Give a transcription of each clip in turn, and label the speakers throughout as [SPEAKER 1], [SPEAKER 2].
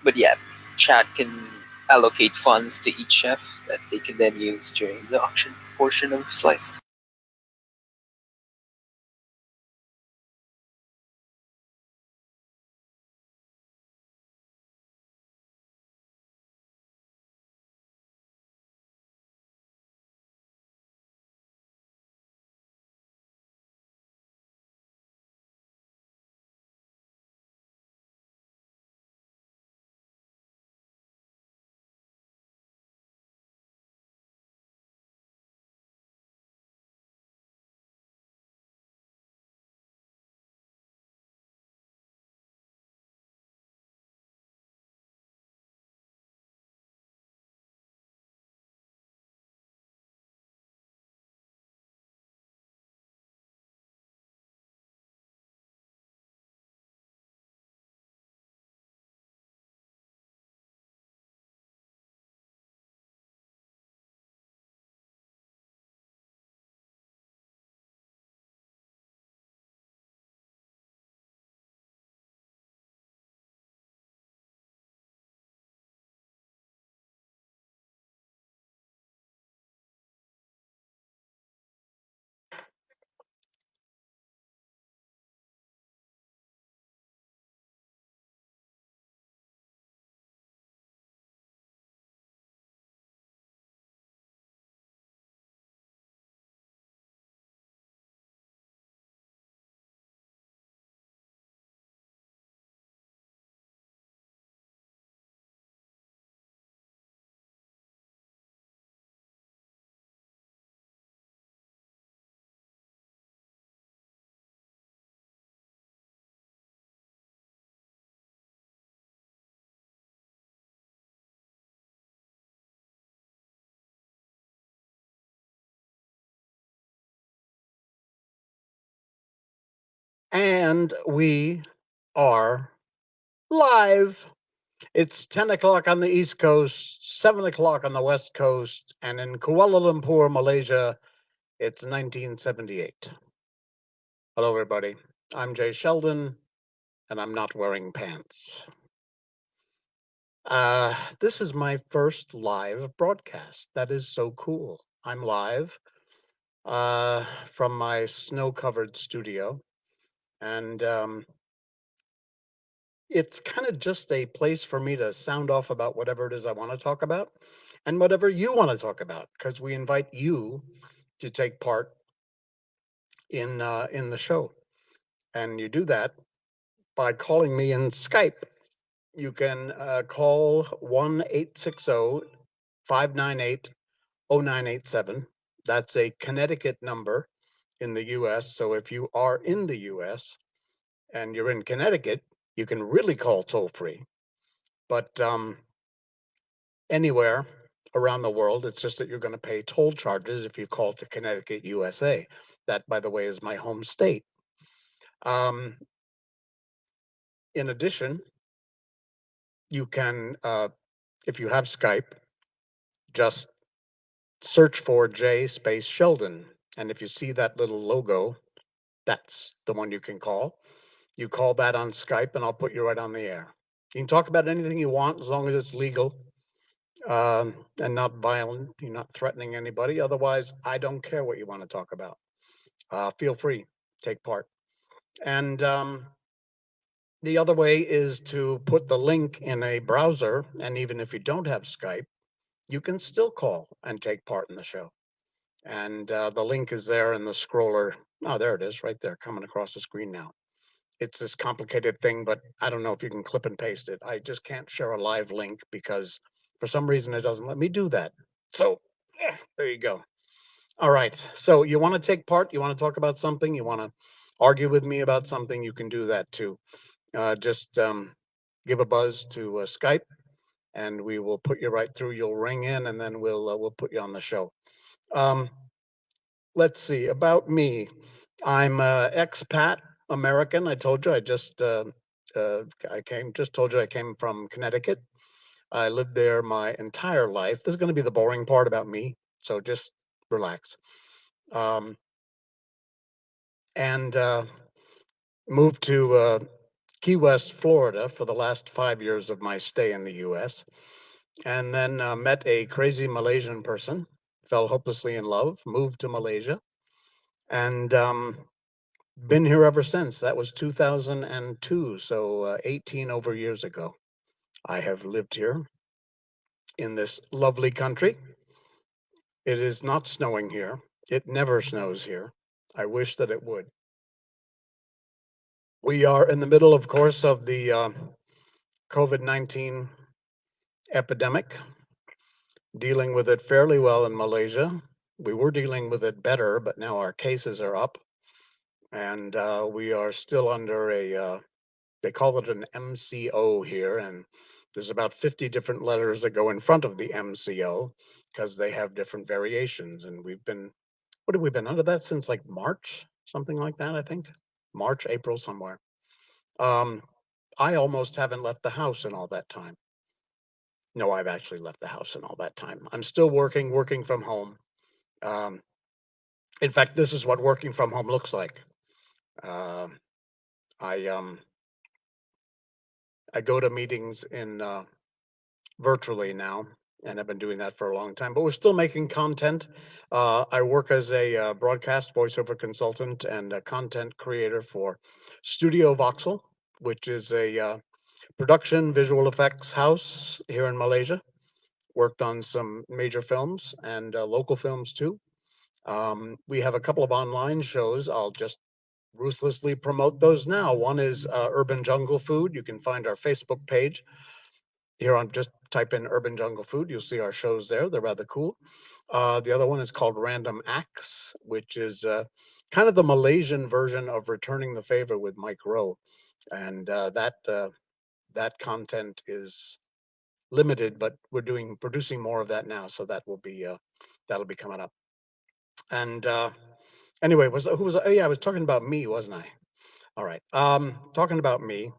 [SPEAKER 1] But yeah, chat can allocate funds to each chef that they can then use during the auction portion of Sliced.
[SPEAKER 2] And we are live. It's 10 o'clock on the East Coast, 7 o'clock on the West Coast, and in Kuala Lumpur, Malaysia, it's 1978. Hello, everybody. I'm Jay Sheldon, and I'm not wearing pants. This is my first live broadcast. That is so cool. I'm live from my snow-covered studio, and it's kind of just a place for me to sound off about whatever it is I want to talk about and whatever you want to talk about, because we invite you to take part in the show. And you do that by calling me in Skype. You can call 1-860-598-0987. That's a Connecticut number in the US. So if you are in the US and you're in Connecticut, you can really call toll free. But anywhere around the world, it's just that you're going to pay toll charges if you call to Connecticut, USA. That, by the way, is my home state. In addition, you can, if you have Skype, just search for J space Sheldon. And if you see that little logo, that's the one you can call. You call that on Skype, and I'll put you right on the air. You can talk about anything you want as long as it's legal and not violent. You're not threatening anybody. Otherwise, I don't care what you want to talk about. Feel free, take part. And the other way is to put the link in a browser. And even if you don't have Skype, you can still call and take part in the show. And the link is there in the scroller. Oh, there it is, right there, coming across the screen now. It's this complicated thing, but I don't know if you can clip and paste it. I just can't share a live link because for some reason it doesn't let me do that. So there you go. All right. So you want to take part? You want to talk about something? You want to argue with me about something? You can do that too. Just give a buzz to Skype, and we will put you right through. You'll ring in, and then we'll put you on the show. Let's see about me. I'm expat American. I told you I just told you I came from Connecticut. I lived there my entire life. This is going to be the boring part about me, so just relax. And moved to Key West, Florida for the last 5 years of my stay in the US, and then met a crazy Malaysian person, fell hopelessly in love, moved to Malaysia, and been here ever since. That was 2002, so 18 over years ago. I have lived here in this lovely country. It is not snowing here. It never snows here. I wish that it would. We are in the middle, of course, of the COVID-19 epidemic, dealing with it fairly well in Malaysia. We were dealing with it better, but now our cases are up, and we are still under they call it an MCO here, and there's about 50 different letters that go in front of the MCO because they have different variations. And what have we been under that since like March, something like that, I think? March, April, somewhere. Um, I almost haven't left the house in all that time. No, I've actually left the house in all that time. I'm still working from home. Um, in fact, this is what working from home looks like. Uh, I I go to meetings in virtually now, and I've been doing that for a long time. But we're still making content. I work as a broadcast voiceover consultant and a content creator for Studio Voxel, which is a production visual effects house here in Malaysia. Worked on some major films and local films too. We have a couple of online shows. I'll just ruthlessly promote those now. One is Urban Jungle Food. You can find our Facebook page here on, just type in Urban Jungle Food. You'll see our shows there. They're rather cool. The other one is called Random Acts, which is kind of the Malaysian version of Returning the Favor with Mike Rowe. And that content is limited, but we're producing more of that now, so that'll be coming up. And anyway, who was? Oh yeah, I was talking about me, wasn't I? All right. Talking about me.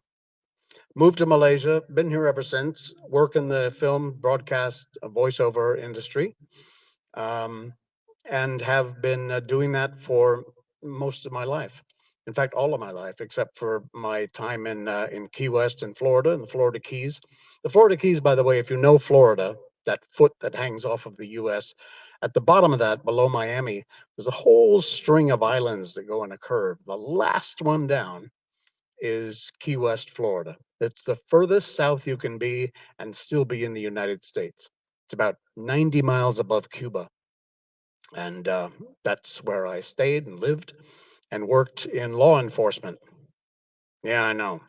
[SPEAKER 2] Moved to Malaysia. Been here ever since. Work in the film, broadcast, voiceover industry, um, and have been doing that for most of my life. In fact, all of my life, except for my time in Key West in Florida, in the Florida Keys. The Florida Keys, by the way, if you know Florida, that foot that hangs off of the U.S., at the bottom of that, below Miami, there's a whole string of islands that go in a curve. The last one down is Key West, Florida. It's the furthest south you can be and still be in the United States. It's about 90 miles above Cuba. And that's where I stayed and lived and worked in law enforcement. Yeah, I know.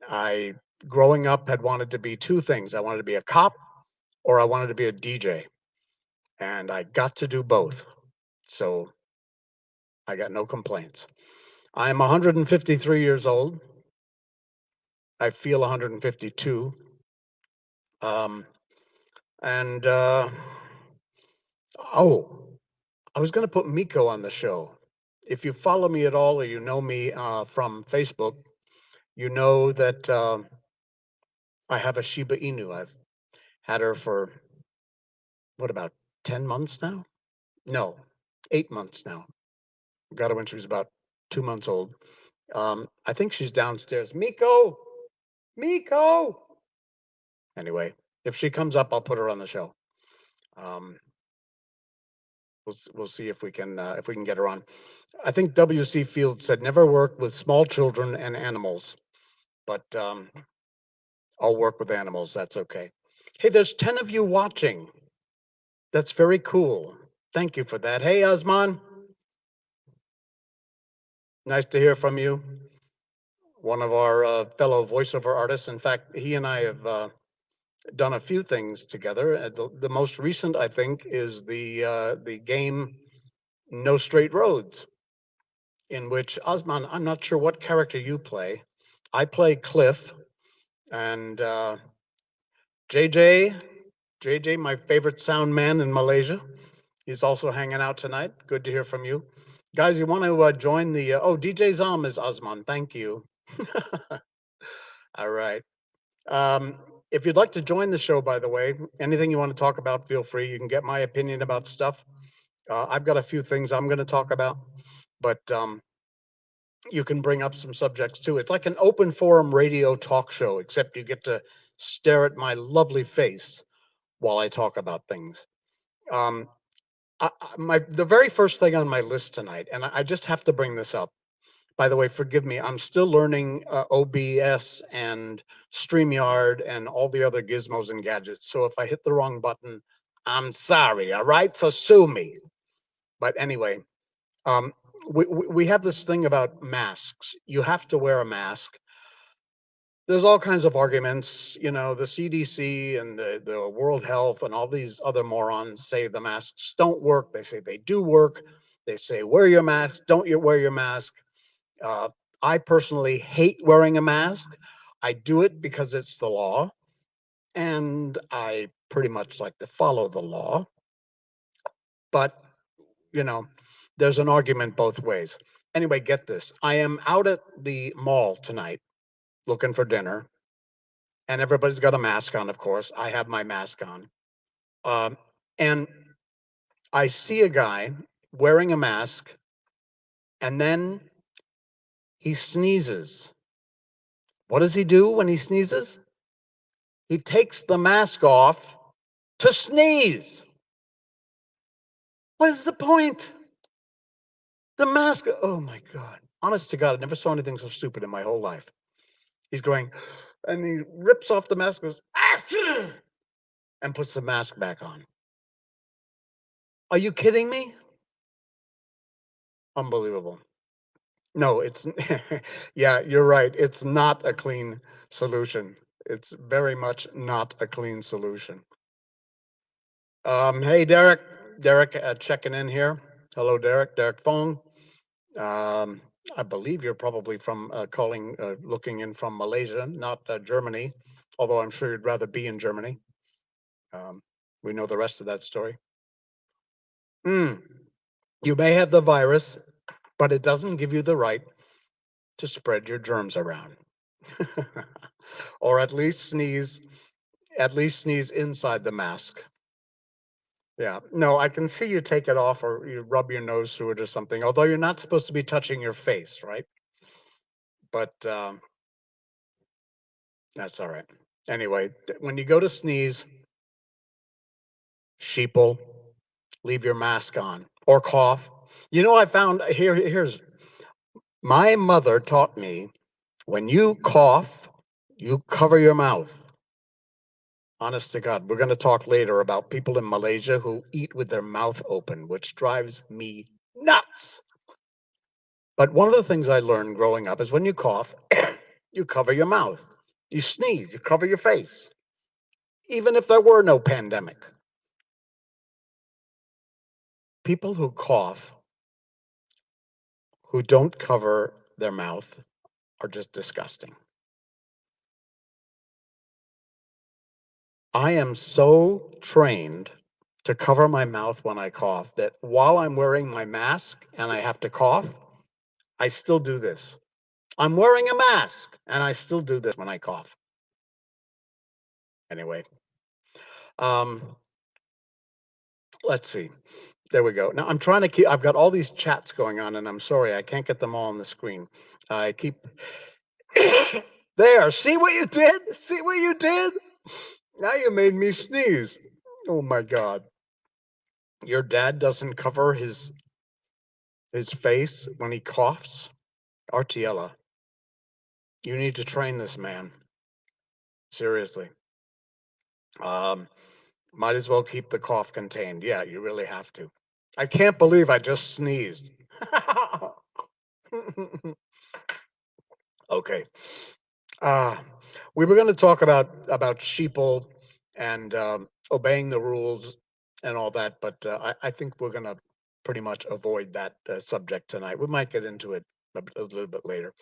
[SPEAKER 2] I, growing up, had wanted to be two things. I wanted to be a cop or I wanted to be a DJ. And I got to do both. So I got no complaints. I'm 153 years old. I feel 152. Um, and oh, I was going to put Miko on the show. If you follow me at all or you know me from Facebook, you know that I have a Shiba Inu. I've had her for what, about 10 months now? No, 8 months now. Got her when she was about 2 months old. I think she's downstairs. Miko, Miko. Anyway, if she comes up, I'll put her on the show. Um, we'll see if we can get her on. I think W.C. Fields said never work with small children and animals, but I'll work with animals. That's okay. Hey, there's 10 of you watching. That's very cool. Thank you for that. Hey, Osman. Nice to hear from you. One of our fellow voiceover artists. In fact, he and I have done a few things together. The most recent, I think, is the game No Straight Roads, in which, Osman, I'm not sure what character you play. I play Cliff, and JJ, my favorite sound man in Malaysia, he's also hanging out tonight. Good to hear from you. Guys, you want to join the, DJ Zam is Osman. Thank you. All right. If you'd like to join the show, by the way, anything you want to talk about, feel free. You can get my opinion about stuff. I've got a few things I'm going to talk about, but you can bring up some subjects too. It's like an open forum radio talk show, except you get to stare at my lovely face while I talk about things. Um, the very first thing on my list tonight, and I just have to bring this up. By the way, forgive me. I'm still learning OBS and StreamYard and all the other gizmos and gadgets. So if I hit the wrong button, I'm sorry. All right, so sue me. But anyway, um, we have this thing about masks. You have to wear a mask. There's all kinds of arguments. You know, the CDC and the World Health and all these other morons say the masks don't work. They say they do work. They say wear your mask. Don't you wear your mask? Uh, I personally hate wearing a mask. I do it because it's the law, and I pretty much like to follow the law. But, you know, there's an argument both ways. Anyway, get this. I am out at the mall tonight looking for dinner, and everybody's got a mask on, of course. I have my mask on. Um, and I see a guy wearing a mask, and then he sneezes. What does he do when he sneezes? He takes the mask off to sneeze. What is the point? The mask. Oh my God. Honest to God, I never saw anything so stupid in my whole life. He's going, and he rips off the mask, goes, and puts the mask back on. Are you kidding me? Unbelievable. No, it's, yeah, you're right. It's not a clean solution. It's very much not a clean solution. Hey, Derek. Derek checking in here. Hello, Derek. Derek Fong. Um, I believe you're probably from looking in from Malaysia, not Germany, although I'm sure you'd rather be in Germany. We know the rest of that story. You may have the virus, but it doesn't give you the right to spread your germs around. Or at least sneeze inside the mask. Yeah, no, I can see you take it off or you rub your nose through it or something, although you're not supposed to be touching your face, right? But that's all right. Anyway, when you go to sneeze, sheeple, leave your mask on or cough. You know, I found here's my mother taught me when you cough, you cover your mouth. Honest to God, we're going to talk later about people in Malaysia who eat with their mouth open, which drives me nuts. But one of the things I learned growing up is when you cough, you cover your mouth. You sneeze, you cover your face. Even if there were no pandemic. People who cough, who don't cover their mouth, are just disgusting. I am so trained to cover my mouth when I cough that while I'm wearing my mask and I have to cough, I still do this. I'm wearing a mask and I still do this when I cough. Anyway, let's see. There we go. Now I'm trying to keep, I've got all these chats going on and I'm sorry, I can't get them all on the screen. I keep, there, see what you did? See what you did? Now you made me sneeze. Oh my God. Your dad doesn't cover his face when he coughs? Artiella, you need to train this man. Seriously. Might as well keep the cough contained. Yeah, you really have to. I can't believe I just sneezed. Okay. We were going to talk about sheeple and obeying the rules and all that, but I think we're going to pretty much avoid that subject tonight. We might get into it a little bit later.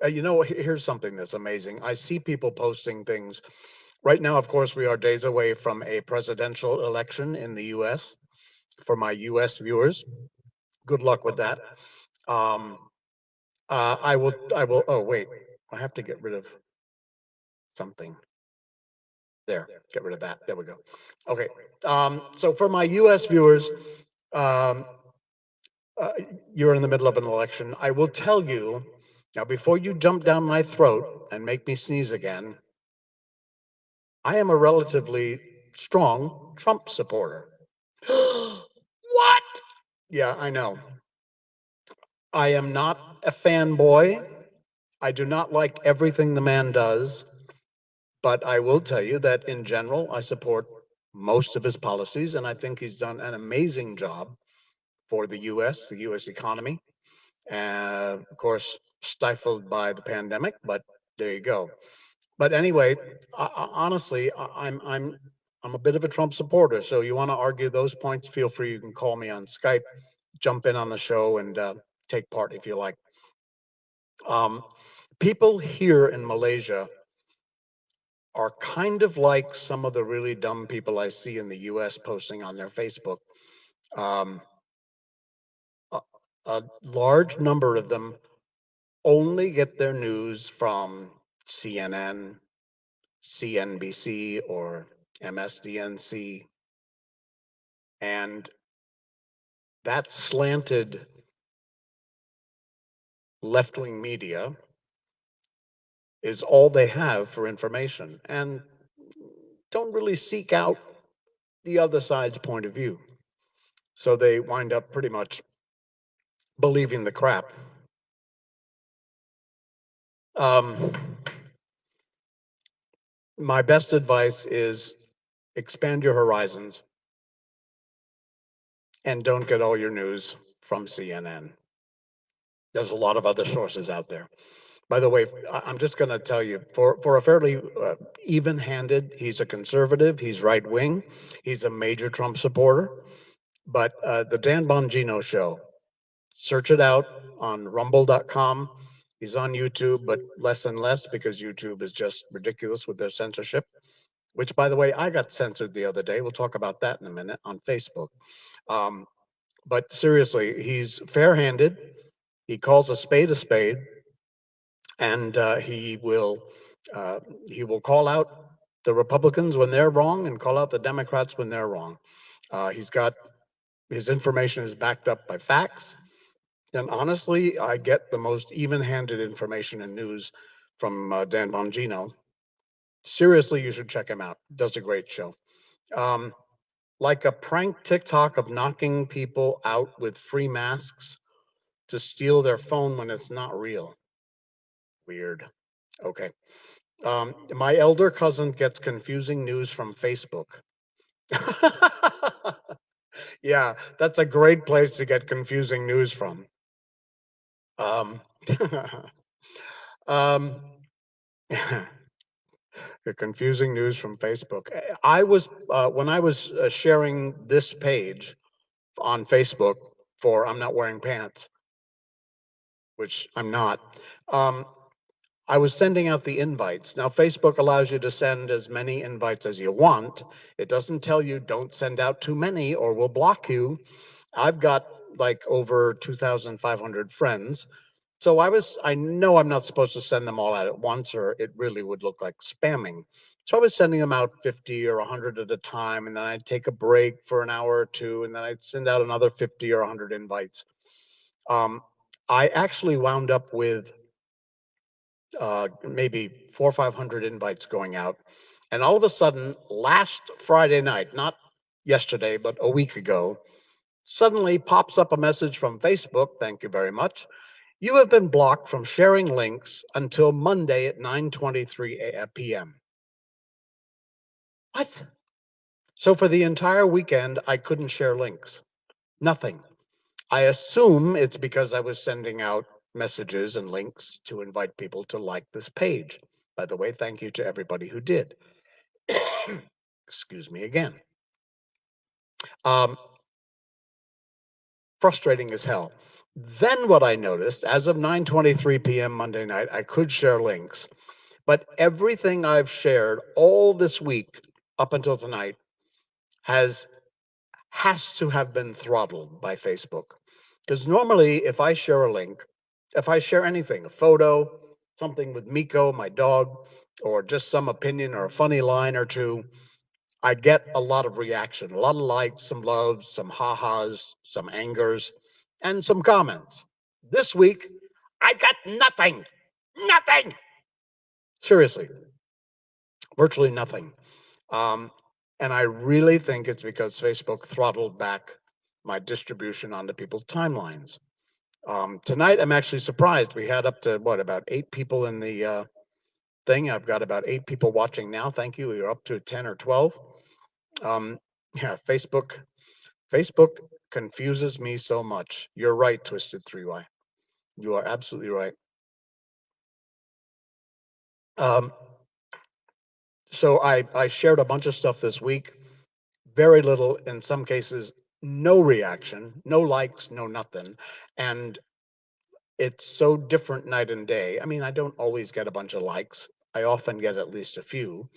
[SPEAKER 2] You know, here's something that's amazing. I see people posting things. Right now, of course, we are days away from a presidential election in the U.S. For my U.S. viewers, good luck with that. I will. Oh, wait. I have to get rid of something. There. Get rid of that. There we go. Okay. So for my U.S. viewers, um, uh, you're in the middle of an election. I will tell you now, before you jump down my throat and make me sneeze again, I am a relatively strong Trump supporter. What? Yeah, I know. I am not a fanboy. I do not like everything the man does, but I will tell you that in general, I support most of his policies, and I think he's done an amazing job for the U.S. economy. Of course, stifled by the pandemic, but there you go. But anyway, honestly, I'm a bit of a Trump supporter. So you want to argue those points? Feel free. You can call me on Skype, jump in on the show, and take part if you like. Um, People here in Malaysia are kind of like some of the really dumb people I see in the U.S. posting on their Facebook. Um, a, a large number of them only get their news from CNN, CNBC, or MSDNC, and that slanted left wing media is all they have for information and don't really seek out the other side's point of view. So they wind up pretty much believing the crap. Um, my best advice is expand your horizons and don't get all your news from CNN. There's a lot of other sources out there. By the way, I'm just going to tell you, for a fairly even-handed, he's a conservative, he's right-wing, he's a major Trump supporter. But the Dan Bongino show, search it out on rumble.com. He's on YouTube, but less and less because YouTube is just ridiculous with their censorship, which, by the way, I got censored the other day. We'll talk about that in a minute on Facebook. Um, but seriously, he's fair-handed. He calls a spade, and he will call out the Republicans when they're wrong and call out the Democrats when they're wrong. He's got his information is backed up by facts. And honestly, I get the most even-handed information and news from Dan Bongino. Seriously, you should check him out. Does a great show. Um, like a prank TikTok of knocking people out with free masks to steal their phone when it's not real. Weird. Okay. My elder cousin gets confusing news from Facebook. Yeah, that's a great place to get confusing news from. Um, um, the confusing news from Facebook. I was when I was sharing this page on Facebook for "I'm not wearing pants," which I'm not. Um, I was sending out the invites. Now, Facebook allows you to send as many invites as you want. It doesn't tell you don't send out too many or we'll block you. I've got like over 2,500 friends. So I know I'm not supposed to send them all out at once or it really would look like spamming. So I was sending them out 50 or 100 at a time, and then I'd take a break for an hour or two, and then I'd send out another 50 or 100 invites. I actually wound up with maybe 400 or 500 invites going out. And all of a sudden, last Friday night, not yesterday, but a week ago, suddenly pops up a message from Facebook. Thank you very much. You have been blocked from sharing links until Monday at 9:23 p.m. What? So for the entire weekend, I couldn't share links. Nothing. I assume it's because I was sending out messages and links to invite people to like this page. By the way, thank you to everybody who did. Excuse me again. Um, Frustrating as hell. Then what I noticed, as of 9:23 p.m. Monday night, I could share links, but everything I've shared all this week up until tonight has to have been throttled by Facebook. Because normally, if I share a link, if I share anything, a photo, something with Miko, my dog, or just some opinion or a funny line or two, I get a lot of reaction, a lot of likes, some loves, some ha-has, some angers. and some comments. This week, I got nothing. Nothing. Seriously, virtually nothing. Um, and I really think it's because Facebook throttled back my distribution onto people's timelines. Tonight, I'm actually surprised. We had up to what, about 8 people in the thing. I've got about 8 people watching now. Thank you. You're up to 10 or 12. Um, yeah, Facebook confuses me so much. You're right, Twisted 3Y. You are absolutely right. Um, so I shared a bunch of stuff this week. Very little, in some cases, no reaction, no likes, no nothing. And it's so different night and day. I mean, I don't always get a bunch of likes. I often get at least a few,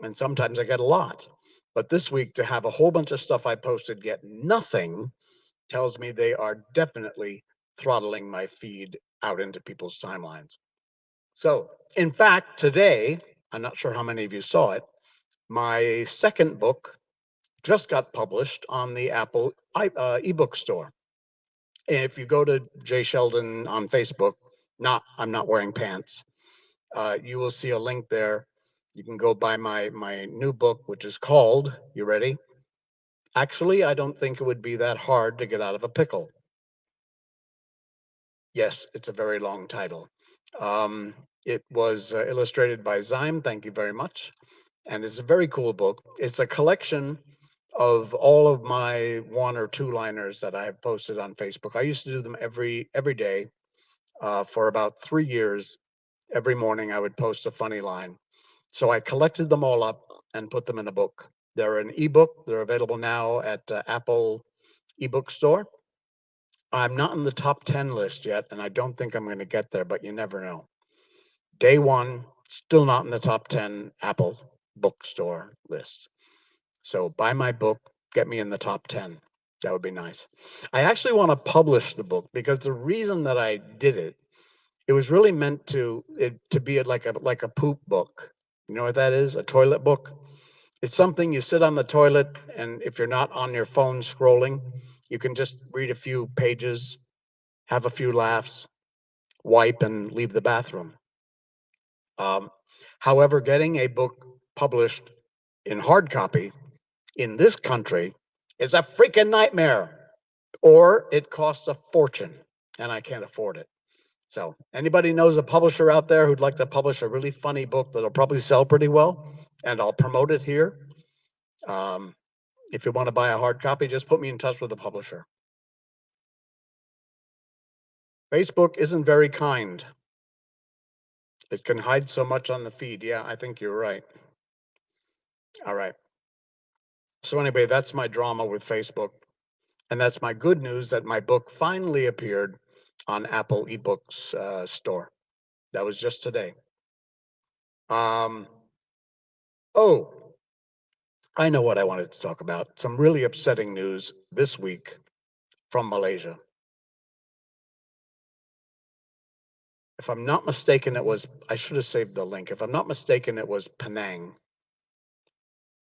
[SPEAKER 2] and sometimes I get a lot. But this week, to have a whole bunch of stuff I posted get nothing tells me they are definitely throttling my feed out into people's timelines. So, in fact, today, I'm not sure how many of you saw it, my second book just got published on the Apple ebook store. And if you go to Jay Sheldon on Facebook, I'm not wearing pants, you will see a link there. You can go buy my new book, which is called, you ready? Actually, I don't think it would be that hard to get out of a pickle. Yes, it's a very long title. It was illustrated by Zyme. Thank you very much. And it's a very cool book. It's a collection of all of my 1 or 2 liners that I have posted on Facebook. I used to do them every day for about 3 years. Every morning I would post a funny line. So I collected them all up and put them in a book. They're an ebook. They're available now at Apple ebook store. I'm not in the top 10 list yet, and I don't think I'm going to get there, but you never know. Day one, still not in the top 10 Apple bookstore list. So buy my book, get me in the top 10. That would be nice. I actually want to publish the book because the reason that I did it, it was really meant to be like a poop book. You know what that is? A toilet book. It's something you sit on the toilet, and if you're not on your phone scrolling, you can just read a few pages, have a few laughs, wipe, and leave the bathroom. Um, However, getting a book published in hard copy in this country is a freaking nightmare, or it costs a fortune, and I can't afford it. So, anybody knows a publisher out there who'd like to publish a really funny book that'll probably sell pretty well, and I'll promote it here. Um, if you want to buy a hard copy, just put me in touch with the publisher. Facebook isn't very kind. It can hide so much on the feed. Yeah, I think you're right. All right. So anyway, that's my drama with Facebook. And that's my good news that my book finally appeared on Apple eBooks store. That was just today. Um, oh, I know what I wanted to talk about. Some really upsetting news this week from Malaysia. If I'm not mistaken, I should have saved the link. If I'm not mistaken, it was Penang.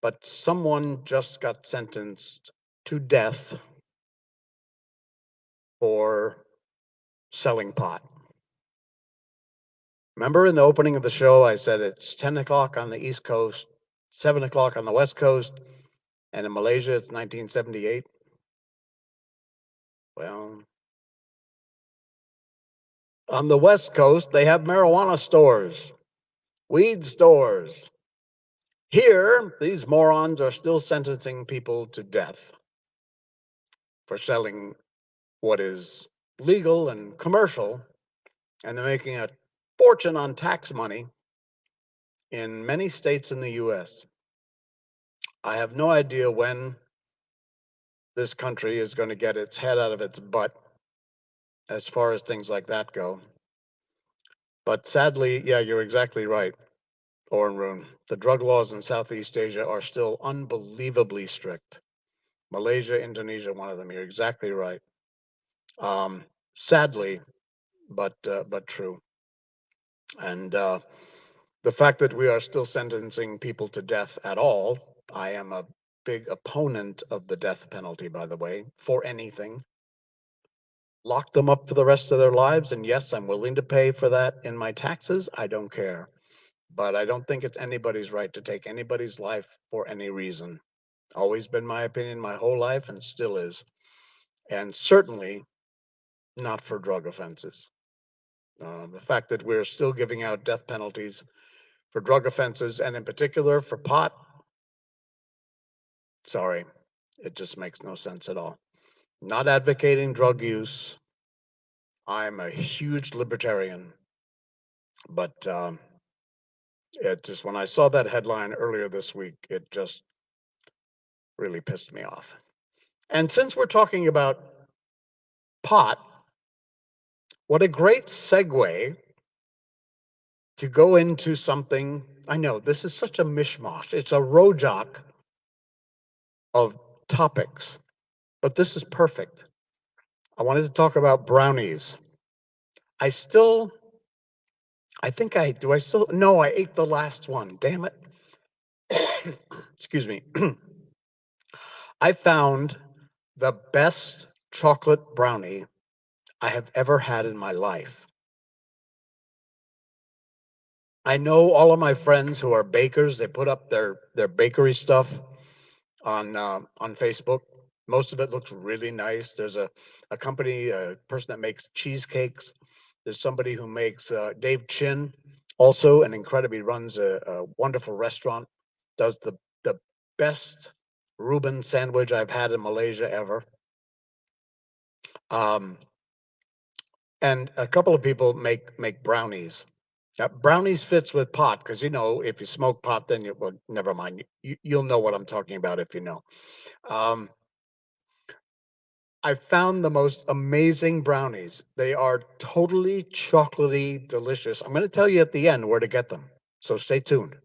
[SPEAKER 2] But someone just got sentenced to death for selling pot. Remember in the opening of the show, I said it's 10 o'clock on the East Coast, 7 o'clock on the West Coast, and in Malaysia it's 1978? Well, on the West Coast, they have marijuana stores, weed stores. Here, these morons are still sentencing people to death for selling what is legal and commercial, and they're making a fortune on tax money in many states in the US. I have no idea when this country is going to get its head out of its butt as far as things like that go. But sadly, yeah, you're exactly right, Ornrun. The drug laws in Southeast Asia are still unbelievably strict. Malaysia, Indonesia, one of them. You're exactly right. Sadly, but true. And the fact that we are still sentencing people to death at all, I am a big opponent of the death penalty, by the way, for anything. lock them up for the rest of their lives. And yes, I'm willing to pay for that in my taxes. I don't care. But I don't think it's anybody's right to take anybody's life for any reason. Always been my opinion my whole life and still is. And certainly not for drug offenses. The fact that we're still giving out death penalties for drug offenses and in particular for pot, sorry, it just makes no sense at all. Not advocating drug use. I'm a huge libertarian, but it just, when I saw that headline earlier this week, it just really pissed me off. And since we're talking about pot, what a great segue to go into something. I know this is such a mishmash. It's a rojak of topics, but this is perfect. I wanted to talk about brownies. I think no, I ate the last one. Damn it. Excuse me. I found the best chocolate brownie I have ever had in my life. I know all of my friends who are bakers, they put up their bakery stuff on Facebook. Most of it looks really nice. There's a company, a person that makes cheesecakes. There's somebody who makes Dave Chin, also an incredibly runs a wonderful restaurant, does the best Reuben sandwich I've had in Malaysia ever. And a couple of people make brownies. Brownies fits with pot because, you know, if you smoke pot, then well, never mind. You'll know what I'm talking about if you know. I found the most amazing brownies. They are totally chocolatey, delicious. I'm going to tell you at the end where to get them, so stay tuned.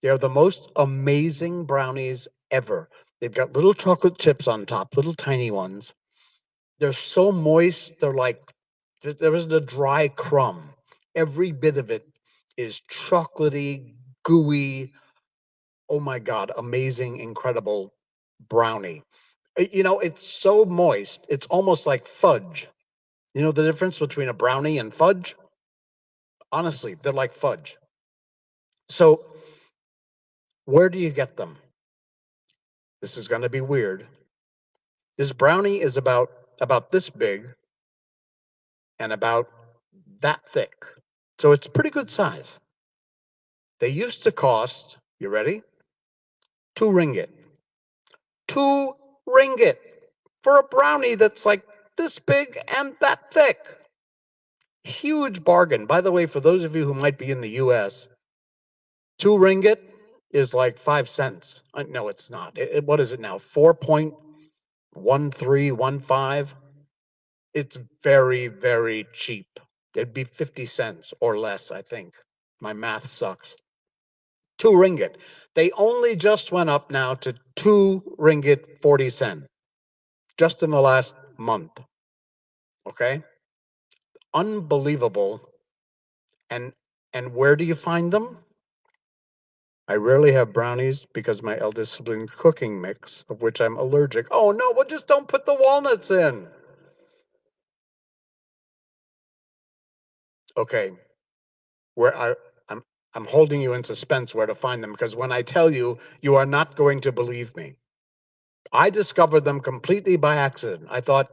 [SPEAKER 2] They are the most amazing brownies ever. They've got little chocolate chips on top, little tiny ones. They're so moist, they're like, there isn't a dry crumb. Every bit of it is chocolatey, gooey. Oh my God, amazing, incredible brownie. You know, it's so moist, it's almost like fudge. You know the difference between a brownie and fudge? Honestly, they're like fudge. So, where do you get them? This is going to be weird. This brownie is about this big and about that thick. So it's pretty good size. They used to cost, you ready? 2 ringgit. 2 ringgit for a brownie that's like this big and that thick. Huge bargain. By the way, for those of you who might be in the US, 2 ringgit is like 5 cents. No, it's not. What is it now? 4.1315. It's very, very cheap. It'd be 50 cents or less, I think. My math sucks. 2 ringgit. They only just went up now to 2 ringgit 40 cents just in the last month. Okay? Unbelievable. And where do you find them? I rarely have brownies because my eldest sibling's cooking mix, of which I'm allergic. Oh no, well just don't put the walnuts in. Okay, where I'm holding you in suspense where to find them because when I tell you, you are not going to believe me. I discovered them completely by accident. I thought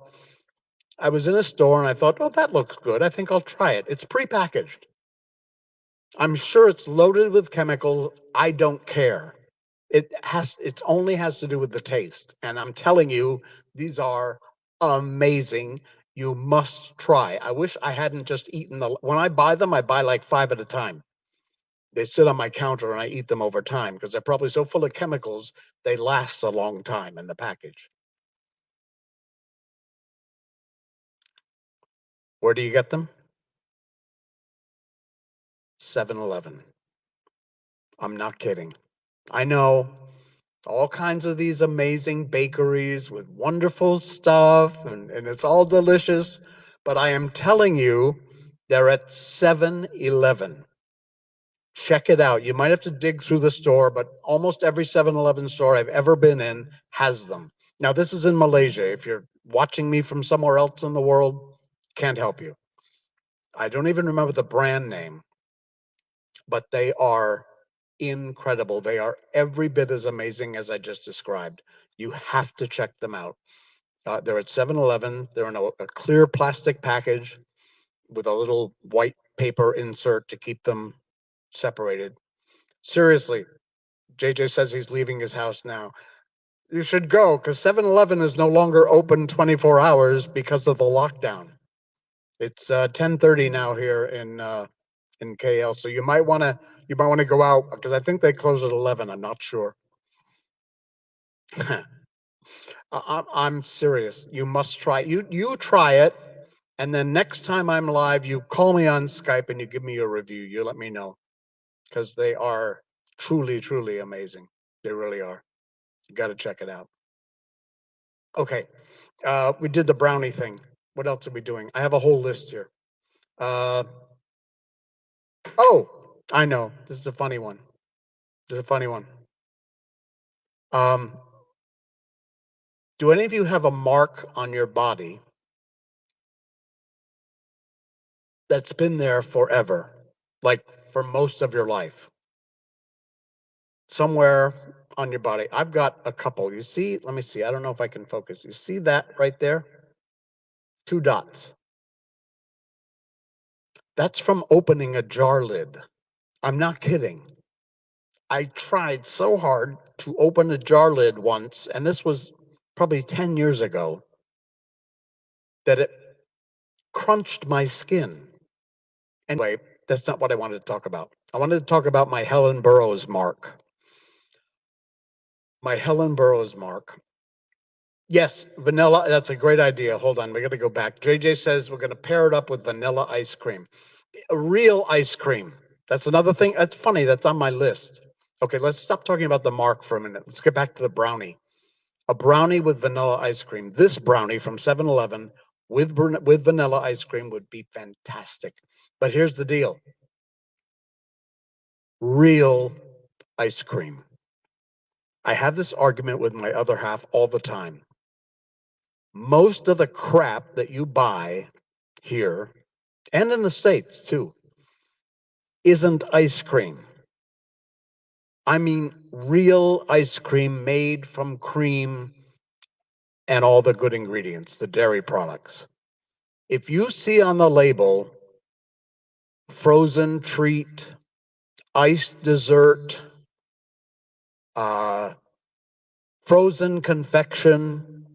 [SPEAKER 2] I was in a store and I thought, oh, that looks good. I think I'll try it. It's prepackaged. I'm sure it's loaded with chemicals. I don't care. It only has to do with the taste. And I'm telling you, these are amazing. You must try. I wish I hadn't just eaten when I buy them, I buy like 5 at a time. They sit on my counter and I eat them over time because they're probably so full of chemicals, they last a long time in the package. Where do you get them? 7-Eleven. I'm not kidding. I know all kinds of these amazing bakeries with wonderful stuff and it's all delicious, but I am telling you, they're at 7-Eleven. Check it out. You might have to dig through the store, but almost every 7-Eleven store I've ever been in has them. Now, this is in Malaysia. If you're watching me from somewhere else in the world, can't help you. I don't even remember the brand name, but they are incredible. They are every bit as amazing as I just described. You have to check them out. They're at 7-Eleven. They're in a clear plastic package with a little white paper insert to keep them separated. Seriously, JJ says he's leaving his house now. You should go because 7-Eleven is no longer open 24 hours because of the lockdown. It's 10:30 now here in KL, so you might want to go out because I think they close at 11. I'm not sure. I'm serious. You must try. You try it, and then next time I'm live, you call me on Skype and you give me a review. You let me know because they are truly, truly amazing. They really are. You got to check it out. Okay, we did the brownie thing. What else are we doing? I have a whole list here. Oh, I know. This is a funny one. This is a funny one. Do any of you have a mark on your body that's been there forever, like for most of your life? Somewhere on your body. I've got a couple. You see, let me see. I don't know if I can focus. You see that right there? 2 dots. That's from opening a jar lid. I'm not kidding. I tried so hard to open a jar lid once, and this was probably 10 years ago, that it crunched my skin. Anyway, that's not what I wanted to talk about. I wanted to talk about my Helen Burroughs mark. My Helen Burroughs mark. Yes, vanilla. That's a great idea. Hold on, we got to go back. JJ says we're going to pair it up with vanilla ice cream. A real ice cream. That's another thing. That's funny. That's on my list. Okay, let's stop talking about the mark for a minute. Let's get back to the brownie. A brownie with vanilla ice cream. This brownie from 7-Eleven with vanilla ice cream would be fantastic. But here's the deal. Real ice cream. I have this argument with my other half all the time. Most of the crap that you buy here and in the States too isn't ice cream. I mean, real ice cream made from cream and all the good ingredients, the dairy products. If you see on the label frozen treat, iced dessert, frozen confection,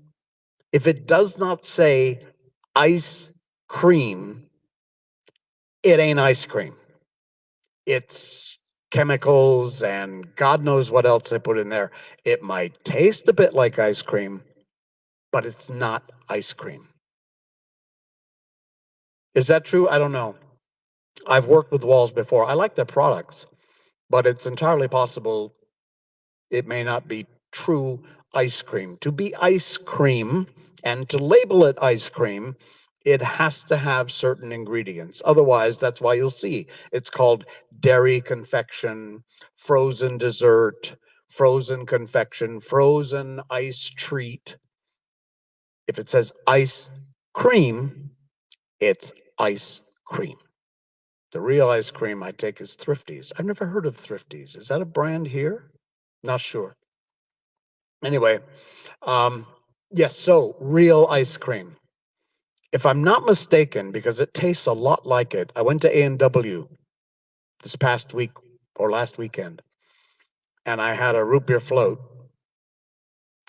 [SPEAKER 2] if it does not say ice cream, it ain't ice cream. It's chemicals and God knows what else they put in there. It might taste a bit like ice cream, but it's not ice cream. Is that true? I don't know. I've worked with Walls before. I like their products, but it's entirely possible it may not be true ice cream. To be ice cream and to label it ice cream, it has to have certain ingredients. Otherwise, that's why you'll see it's called dairy confection, frozen dessert, frozen confection, frozen ice treat. If it says ice cream, it's ice cream. The real ice cream I take is Thrifties. I've never heard of Thrifties. Is that a brand here? Not sure. Anyway, yes, so real ice cream. If I'm not mistaken, because it tastes a lot like it, I went to INWP this past week or last weekend, and I had a root beer float,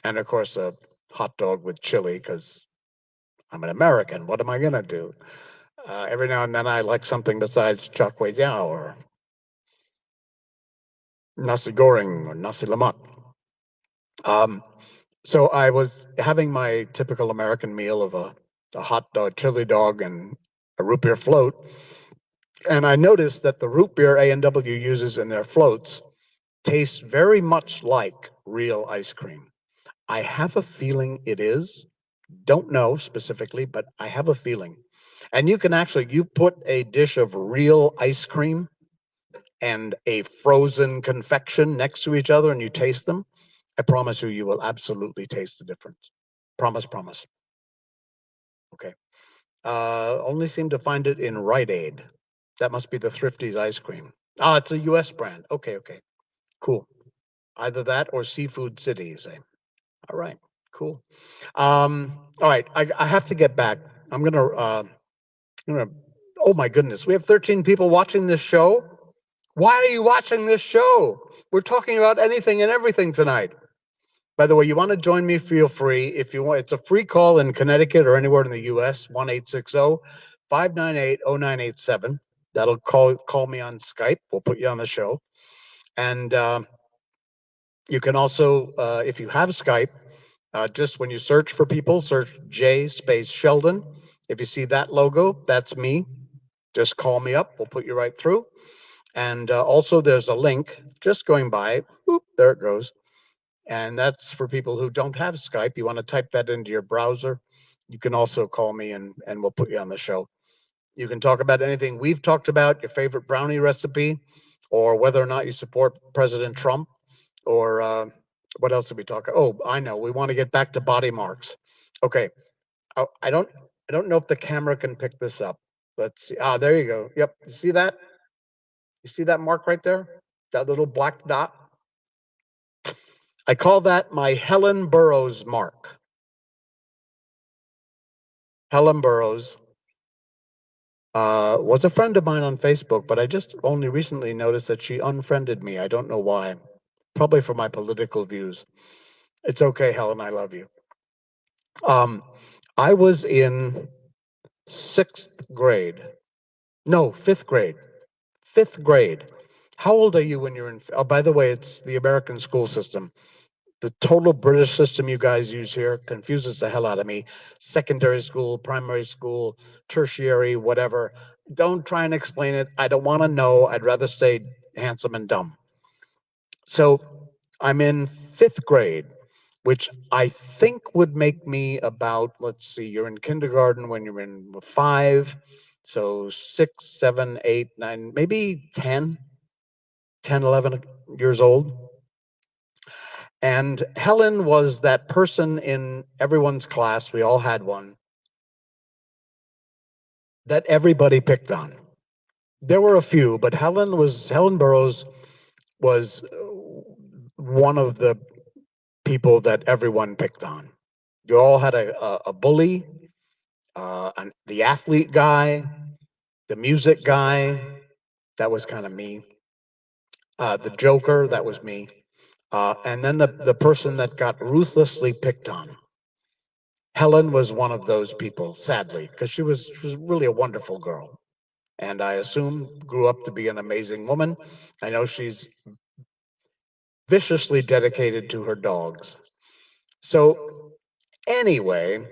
[SPEAKER 2] and of course a hot dog with chili, because I'm an American. What am I gonna do? Every now and then I like something besides char kway teow or nasi goreng or nasi lemak. So I was having my typical American meal of a hot dog, chili dog, and a root beer float. And I noticed that the root beer A&W uses in their floats tastes very much like real ice cream. I have a feeling it is. Don't know specifically, but I have a feeling. And you can actually, you put a dish of real ice cream and a frozen confection next to each other and you taste them. I promise you will absolutely taste the difference. Promise, promise. Okay. Only seem to find it in Rite Aid. That must be the Thrifty's ice cream. Ah, it's a U.S. brand. Okay, okay, cool. Either that or Seafood City, you say. All right, cool. All right, I have to get back. I'm gonna. Oh my goodness, we have 13 people watching this show. Why are you watching this show? We're talking about anything and everything tonight. By the way, you want to join me? Feel free. If you want, it's a free call in Connecticut or anywhere in the U.S. 1-860-598-0987. That'll call me on Skype. We'll put you on the show, and you can also, if you have Skype, just when you search for people, search J space Sheldon. If you see that logo, that's me. Just call me up. We'll put you right through. And also, there's a link just going by. Whoop, there it goes. And that's for people who don't have Skype. You want to type that into your browser. You can also call me and we'll put you on the show. You can talk about anything we've talked about, your favorite brownie recipe, or whether or not you support President Trump, or what else did we talk? Oh, I know. We want to get back to body marks. Okay. I don't know if the camera can pick this up. Let's see. Ah, there you go. Yep. You see that? You see that mark right there? That little black dot? I call that my Helen Burrows mark. Helen Burrows was a friend of mine on Facebook, but I just only recently noticed that she unfriended me. I don't know why. Probably for my political views. It's okay, Helen. I love you. Um, I was in sixth grade. No, fifth grade. Fifth grade. How old are you when you're in? Oh, by the way, it's the American school system. The total British system you guys use here confuses the hell out of me. Secondary school, primary school, tertiary, whatever. Don't try and explain it. I don't want to know. I'd rather stay handsome and dumb. So I'm in fifth grade, which I think would make me about, let's see, you're in kindergarten when you're in 5. So 6, 7, 8, 9, maybe 10, 10, 11 years old. And Helen was that person in everyone's class, we all had one, that everybody picked on. There were a few, but Helen Burrows was one of the people that everyone picked on. You all had a bully, the athlete guy, the music guy, that was kind of me. The joker, that was me. And then the person that got ruthlessly picked on. Helen was one of those people, sadly, because she was really a wonderful girl. And I assume grew up to be an amazing woman. I know she's viciously dedicated to her dogs. So, anyway,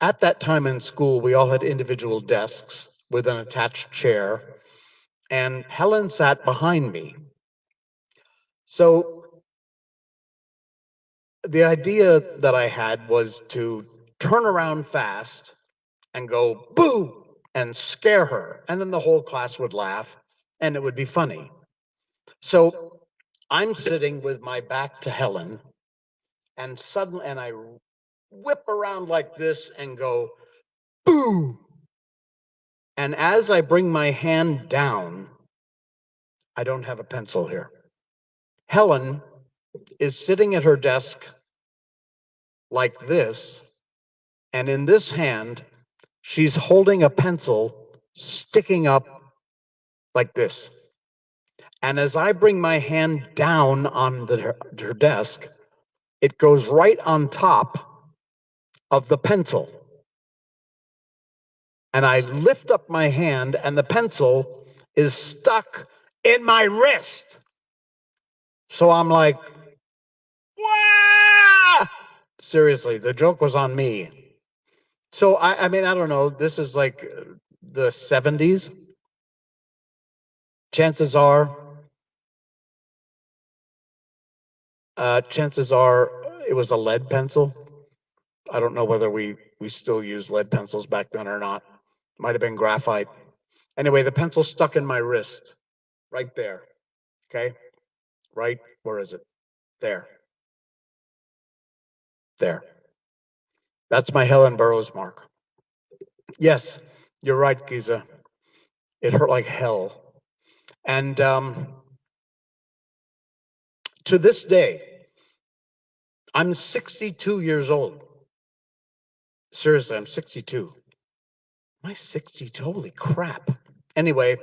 [SPEAKER 2] at that time in school, we all had individual desks with an attached chair, and Helen sat behind me. So, the idea that I had was to turn around fast and go boo and scare her. And then the whole class would laugh and it would be funny. So I'm sitting with my back to Helen and suddenly, and I whip around like this and go boo. And as I bring my hand down, I don't have a pencil here. Helen is sitting at her desk like this. And in this hand, she's holding a pencil sticking up like this. And as I bring my hand down on her desk, it goes right on top of the pencil. And I lift up my hand, and the pencil is stuck in my wrist. So I'm like, Wah! Seriously, the joke was on me. So I mean, I don't know. This is like the 70s. Chances are, it was a lead pencil. I don't know whether we still use lead pencils back then or not. Might have been graphite. Anyway, the pencil stuck in my wrist, right there. Okay, right. Where is it? There. There. That's my Helen Burroughs mark. Yes, you're right, Giza. It hurt like hell. And to this day, I'm 62 years old. Seriously, I'm 62. Am I 62? Holy crap. Anyway,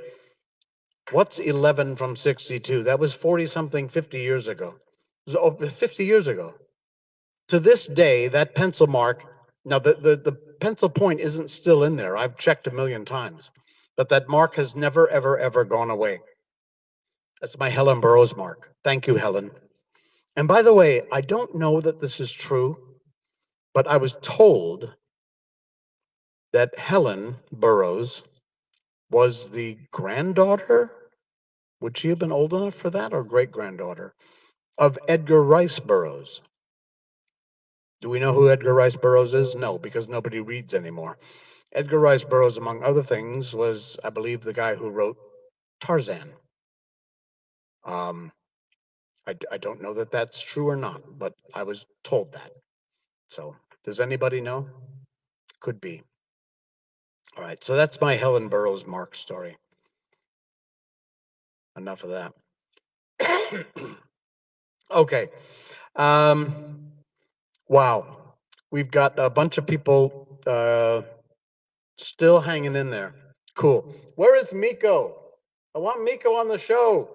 [SPEAKER 2] what's 11 from 62? That was 40 something 50 years ago. It was 50 years ago. To this day, that pencil mark, now the pencil point isn't still in there. I've checked a million times, but that mark has never, ever, ever gone away. That's my Helen Burroughs mark. Thank you, Helen. And by the way, I don't know that this is true, but I was told that Helen Burroughs was the granddaughter, would she have been old enough for that, or great granddaughter, of Edgar Rice Burroughs? Do we know who Edgar Rice Burroughs is? No, because nobody reads anymore. Edgar Rice Burroughs, among other things, was, I believe, the guy who wrote Tarzan. I don't know that that's true or not, but I was told that. So, does anybody know? Could be. All right, so that's my Helen Burroughs Mark story. Enough of that. Okay. Wow. We've got a bunch of people still hanging in there. Cool. Where is Miko? I want Miko on the show.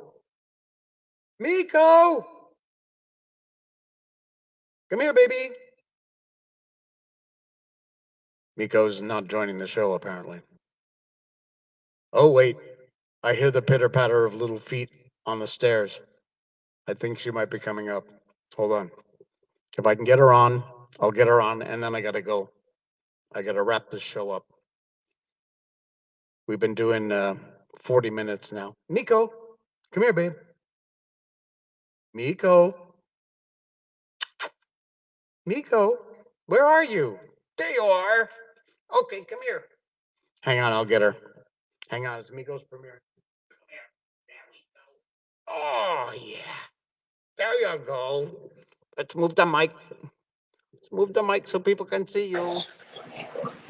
[SPEAKER 2] Miko! Come here, baby. Miko's not joining the show, apparently. Oh, wait. I hear the pitter-patter of little feet on the stairs. I think she might be coming up. Hold on. If I can get her on, I'll get her on, and then I gotta go. I gotta wrap this show up. We've been doing 40 minutes now. Miko, come here, babe. Miko. Miko, where are you? There you are. Okay, come here. Hang on, I'll get her. Hang on, it's Miko's premiere. Come here. There we go. Oh, yeah. There you go. Let's move the mic. Let's move the mic so people can see you.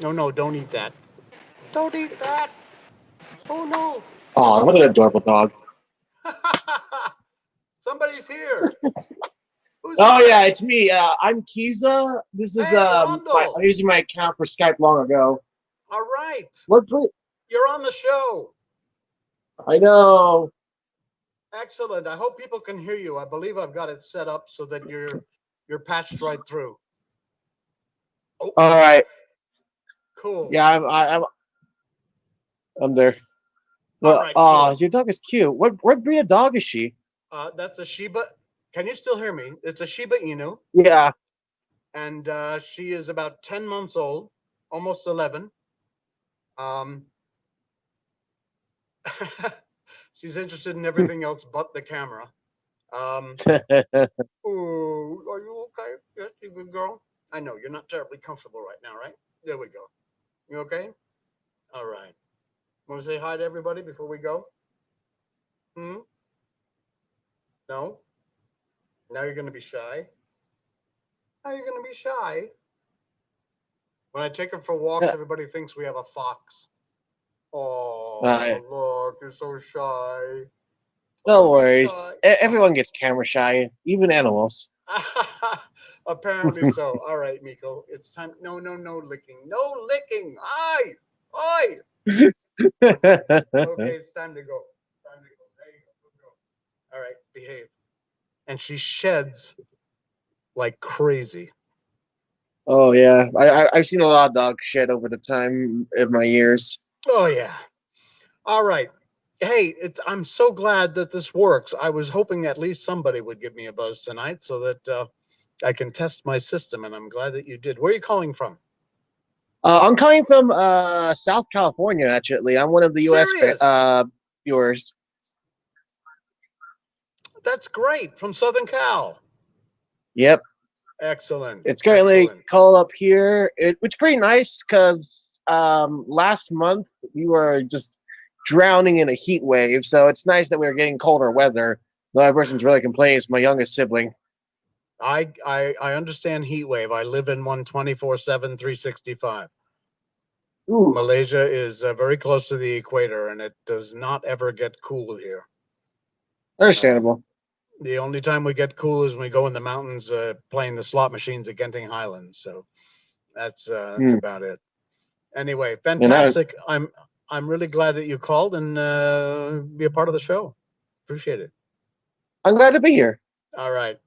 [SPEAKER 2] No, don't eat that. Don't eat that. Oh, no.
[SPEAKER 3] Oh, what an adorable dog.
[SPEAKER 2] Somebody's here. Who's
[SPEAKER 3] Oh,
[SPEAKER 2] here?
[SPEAKER 3] yeah, it's me. I'm Kiza. This is
[SPEAKER 2] Hey, Rondo.
[SPEAKER 3] I'm using my account for Skype long ago.
[SPEAKER 2] All right.
[SPEAKER 3] What?
[SPEAKER 2] You're on the show.
[SPEAKER 3] I know.
[SPEAKER 2] Excellent. I hope people can hear you. I believe I've got it set up so that you're patched right through. Oh,
[SPEAKER 3] All right.
[SPEAKER 2] cool.
[SPEAKER 3] Yeah, I'm there. Well,
[SPEAKER 2] all right, cool.
[SPEAKER 3] Your dog is cute. What breed of dog is she?
[SPEAKER 2] That's a Shiba. Can you still hear me? It's a Shiba Inu.
[SPEAKER 3] Yeah.
[SPEAKER 2] And she is about 10 months old, almost 11. She's interested in everything else but the camera. Oh, are you okay? Yes, you good girl? I know you're not terribly comfortable right now, right? There we go. You okay? All right. Want to say hi to everybody before we go? No? Now you're going to be shy? Now you're going to be shy? When I take her for walks, everybody thinks we have a fox. Oh, look, you're so shy.
[SPEAKER 3] No worries. Everyone gets camera shy, even animals.
[SPEAKER 2] Apparently so. All right, Miko. It's time. No licking. No licking. Aye. Okay, it's time to go. There you go. All right, behave. And she sheds like crazy.
[SPEAKER 3] Oh yeah, I've seen a lot of dogs shed over the time of my years.
[SPEAKER 2] Oh yeah. All right. Hey, I'm so glad that this works. I was hoping at least somebody would give me a buzz tonight so that I can test my system, and I'm glad that you did. Where are you calling from?
[SPEAKER 3] I'm calling from South California, actually. I'm one of the U.S. viewers.
[SPEAKER 2] That's great. From Southern Cal.
[SPEAKER 3] Yep.
[SPEAKER 2] Excellent.
[SPEAKER 3] It's currently cold up here. It's pretty nice because last month we were just drowning in a heat wave, so it's nice that we're getting colder weather. The only person's really complaining is my youngest sibling.
[SPEAKER 2] I understand heat wave. I live in one 24/7, 365.
[SPEAKER 3] Ooh,
[SPEAKER 2] Malaysia is very close to the equator, and it does not ever get cool here.
[SPEAKER 3] understandable.
[SPEAKER 2] The only time we get cool is when we go in the mountains playing the slot machines at Genting Highlands. So that's
[SPEAKER 3] Hmm.
[SPEAKER 2] about it. Anyway,
[SPEAKER 3] And
[SPEAKER 2] fantastic. I'm really glad that you called and be a part of the show. Appreciate it.
[SPEAKER 3] I'm glad to be here.
[SPEAKER 2] All right.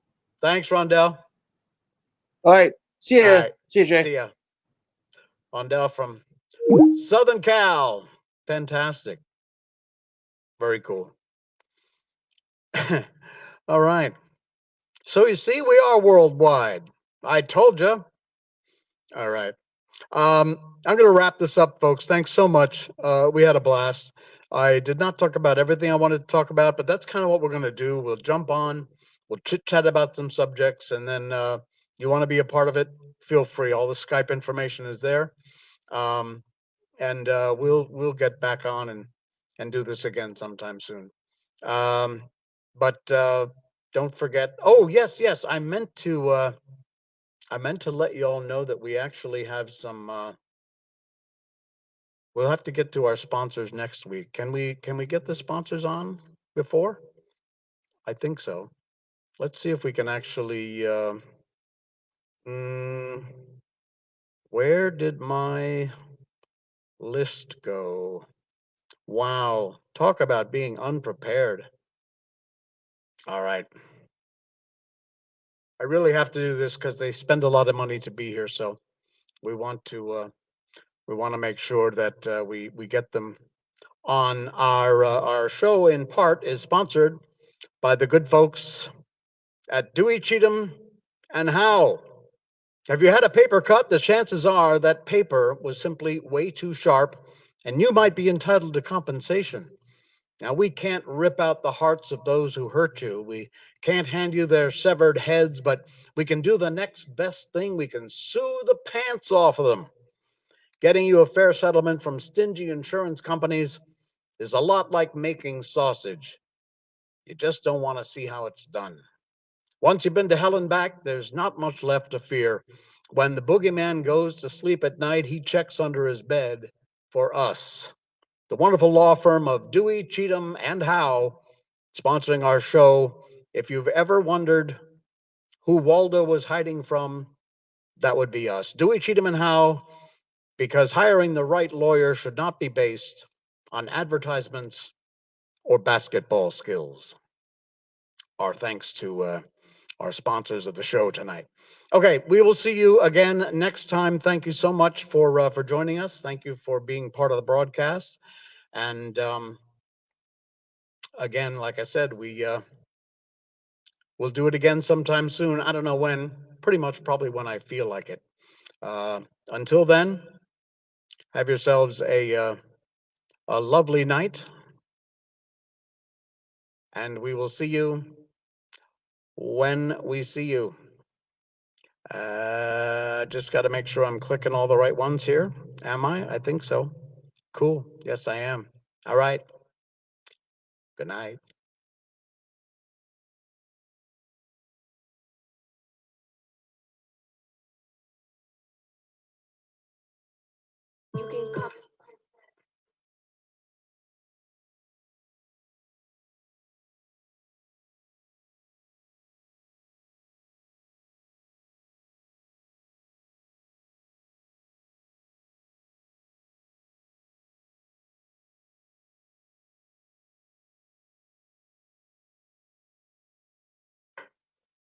[SPEAKER 2] Thanks, Rondell.
[SPEAKER 3] All right. See
[SPEAKER 2] All
[SPEAKER 3] ya.
[SPEAKER 2] right.
[SPEAKER 3] See ya, Jay.
[SPEAKER 2] See ya. Rondell from Southern Cal. Fantastic. Very cool. All right. So you see, we are worldwide. I told you. All right. Um, I'm going to wrap this up, folks. Thanks so much. We had a blast. I did not talk about everything I wanted to talk about, but that's kind of what we're going to do. We'll jump on, we'll chit chat about some subjects, and then you want to be a part of it, feel free. All the Skype information is there, um, and we'll get back on and do this again sometime soon. Um, but don't forget. Oh yes, I meant to let you all know that we actually have some. We'll have to get to our sponsors next week. Can we get the sponsors on before? I think so. Let's see if we can actually. Mm, where did my list go? Wow, talk about being unprepared. All right, I really have to do this because they spend a lot of money to be here, so we want to make sure that we get them on. Our show in part is sponsored by the good folks at Dewey, Cheatham, and Howe. Have you had a paper cut? The chances are that paper was simply way too sharp, and you might be entitled to compensation. Now, we can't rip out the hearts of those who hurt you. We can't hand you their severed heads, but we can do the next best thing. We can sue the pants off of them. Getting you a fair settlement from stingy insurance companies is a lot like making sausage. You just don't want to see how it's done. Once you've been to hell and back, there's not much left to fear. When the boogeyman goes to sleep at night, he checks under his bed for us. The wonderful law firm of Dewey, Cheatham, and Howe, sponsoring our show. If you've ever wondered who Waldo was hiding from, that would be us. Dewey, Cheatham, and Howe, because hiring the right lawyer should not be based on advertisements or basketball skills. Our thanks to our sponsors of the show tonight. Okay, we will see you again next time. Thank you so much for joining us. Thank you for being part of the broadcast. And again, like I said, we'll do it again sometime soon. I don't know when. Pretty much, probably when I feel like it. Until then, have yourselves a lovely night, and we will see you when we see you. Just got to make sure I'm clicking all the right ones here. Am I? I think so. Cool. Yes, I am. All right. Good night. You can come.